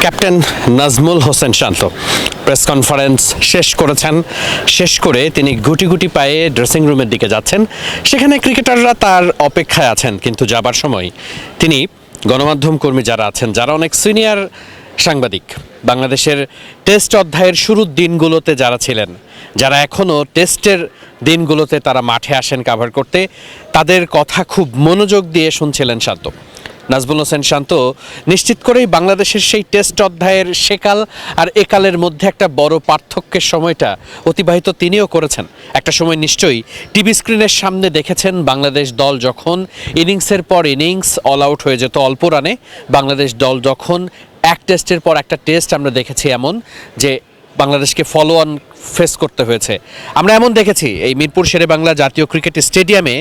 Captain Nazmul Hossain শান্ত press conference শেষ করেছেন। শেষ করে তিনি গুটি গুটি পায়ে ড্রেসিং রুমের দিকে যাচ্ছেন। সেখানে ক্রিকেটাররা তার অপেক্ষায় আছেন, কিন্তু যাবার সময় তিনি গণমাধ্যম কর্মী যারা আছেন, যারা অনেক সিনিয়র সাংবাদিক, বাংলাদেশের টেস্ট অধ্যায়ের শুরুর দিনগুলোতে যারা ছিলেন, যারা এখনও টেস্টের দিনগুলোতে তারা মাঠে আসেন কাভার করতে, তাদের কথা খুব মনোযোগ দিয়ে শুনছিলেন শান্ত। নাজমুল হোসেন শান্ত নিশ্চিত করেই বাংলাদেশের সেই টেস্ট অধ্যায়ের সেকাল আর একালের মধ্যে একটা বড় পার্থক্যের সময়টা অতিবাহিত তিনিও করেছেন। একটা সময় নিশ্চয়ই টিভি স্ক্রিনের সামনে দেখেছেন বাংলাদেশ দল যখন ইনিংসের পর ইনিংস অল আউট হয়ে যেত অল্প রানে, বাংলাদেশ দল যখন এক টেস্টের পর একটা টেস্ট আমরা দেখেছি এমন যে বাংলাদেশকে ফলো অন ফেস করতে হয়েছে। আমরা এমন দেখেছি এই মিরপুর শেরেবাংলা জাতীয় ক্রিকেট স্টেডিয়ামে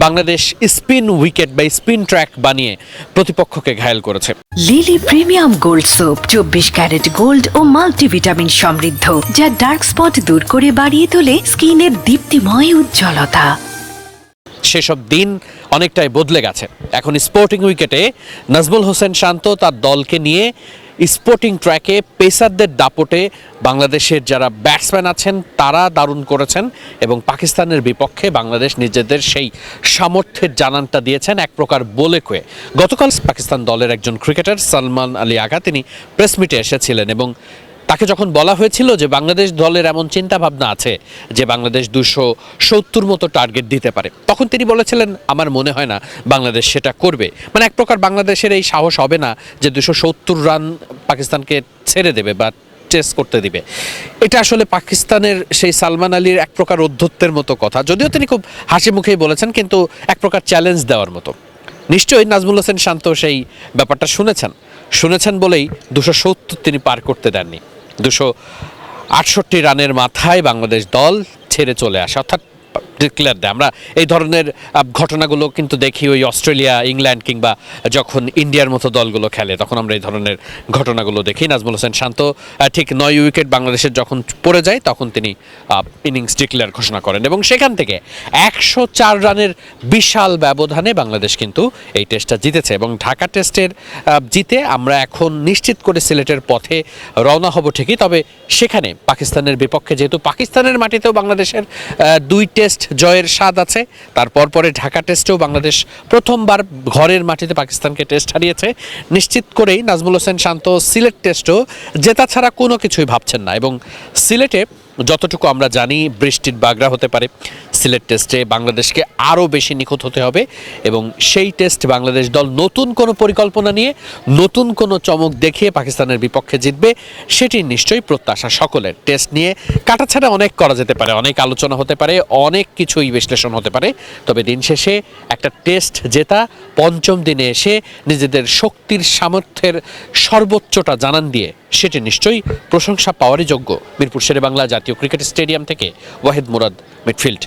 বাংলাদেশ স্পিন উইকেট বা স্পিন ট্র্যাক বানিয়ে প্রতিপক্ষকে ঘায়েল করেছে। Lily premium gold soap 24 carat gold ও মাল্টিভিটামিন সমৃদ্ধ, যা ডার্ক স্পট দূর করে বাড়িয়ে তোলে স্কিনের দীপ্তিময় উজ্জ্বলতা। সেসব দিন অনেকটাই বদলে গেছে। এখন স্পোর্টিং উইকেটে নাজমুল হোসেন শান্ত তার দলকে নিয়ে স্পোর্টিং ট্র্যাকে পেসারদের দাপটে বাংলাদেশের যারা ব্যাটসম্যান আছেন তারা দারুণ করেছেন এবং পাকিস্তানের বিপক্ষে বাংলাদেশ নিজেদের সেই সামর্থ্যের জানানটা দিয়েছেন এক প্রকার বলে কয়ে। গতকাল পাকিস্তান দলের একজন ক্রিকেটার সালমান আলী আগা তিনি প্রেস মিটে এসেছিলেন এবং তাকে যখন বলা হয়েছিল যে বাংলাদেশ দলের এমন চিন্তা ভাবনা আছে যে বাংলাদেশ 270 মতো টার্গেট দিতে পারে, তখন তিনি বলেছিলেন আমার মনে হয় না বাংলাদেশ সেটা করবে। মানে এক প্রকার বাংলাদেশের এই সাহস হবে না যে 270 রান পাকিস্তানকে ছেড়ে দেবে বা চেস করতে দিবে। এটা আসলে পাকিস্তানের সেই সালমান আলীর এক প্রকার অধ্যত্বের মতো কথা, যদিও তিনি খুব হাসি মুখেই বলেছেন, কিন্তু এক প্রকার চ্যালেঞ্জ দেওয়ার মতো। নিশ্চয়ই নাজমুল হোসেন শান্ত সেই ব্যাপারটা শুনেছেন বলেই 270 তিনি পার করতে দেননি। 268 রানের মাথায় বাংলাদেশ দল ছেড়ে চলে আসে, অর্থাৎ ডিক্লেয়ার দেয়। আমরা এই ধরনের ঘটনাগুলো কিন্তু দেখি ওই অস্ট্রেলিয়া, ইংল্যান্ড কিংবা যখন ইন্ডিয়ার মতো দলগুলো খেলে তখন আমরা এই ধরনের ঘটনাগুলো দেখি। নাজমুল হোসেন শান্ত ঠিক 9 উইকেট বাংলাদেশের যখন পড়ে যায় তখন তিনি ইনিংস ডিক্লেয়ার ঘোষণা করেন এবং সেখান থেকে 104 রানের বিশাল ব্যবধানে বাংলাদেশ কিন্তু এই টেস্টটা জিতেছে এবং ঢাকা টেস্টের জিতে আমরা এখন নিশ্চিত করে সিলেটের পথে রওনা হব ঠিকই, তবে সেখানে পাকিস্তানের বিপক্ষে, যেহেতু পাকিস্তানের মাটিতেও বাংলাদেশের 2 টেস্ট জয়ের স্বাদ আছে, তারপর পরে ঢাকা টেস্টেও বাংলাদেশ প্রথমবার ঘরের মাটিতে পাকিস্তানকে টেস্ট হারিয়েছে, নিশ্চিত করেই নাজমুল হোসেন শান্ত সিলেট টেস্টও জেতা ছাড়া কোনো কিছুই ভাবছেন না। এবং সিলেটে যতটুকু আমরা জানি বৃষ্টির বাগড়া হতে পারে, সিলেট টেস্টে বাংলাদেশকে আরও বেশি নিখুঁত হতে হবে এবং সেই টেস্ট বাংলাদেশ দল নতুন কোনো পরিকল্পনা নিয়ে, নতুন কোনো চমক দেখিয়ে পাকিস্তানের বিপক্ষে জিতবে, সেটি নিশ্চয়ই প্রত্যাশা সকলের। টেস্ট নিয়ে কাটাছাড়া অনেক করা যেতে পারে, অনেক আলোচনা হতে পারে, অনেক কিছুই বিশ্লেষণ হতে পারে, তবে দিন শেষে একটা টেস্ট জেতা পঞ্চম দিনে এসে নিজেদের শক্তির সামর্থ্যের সর্বোচ্চটা জানান দিয়ে সেটি নিশ্চয়ই প্রশংসা পাওয়ারই যোগ্য। মিরপুর শেরেবাংলা জাতীয় ক্রিকেট স্টেডিয়াম থেকে ওয়াহিদ মুরাদ, মিডফিল্ড।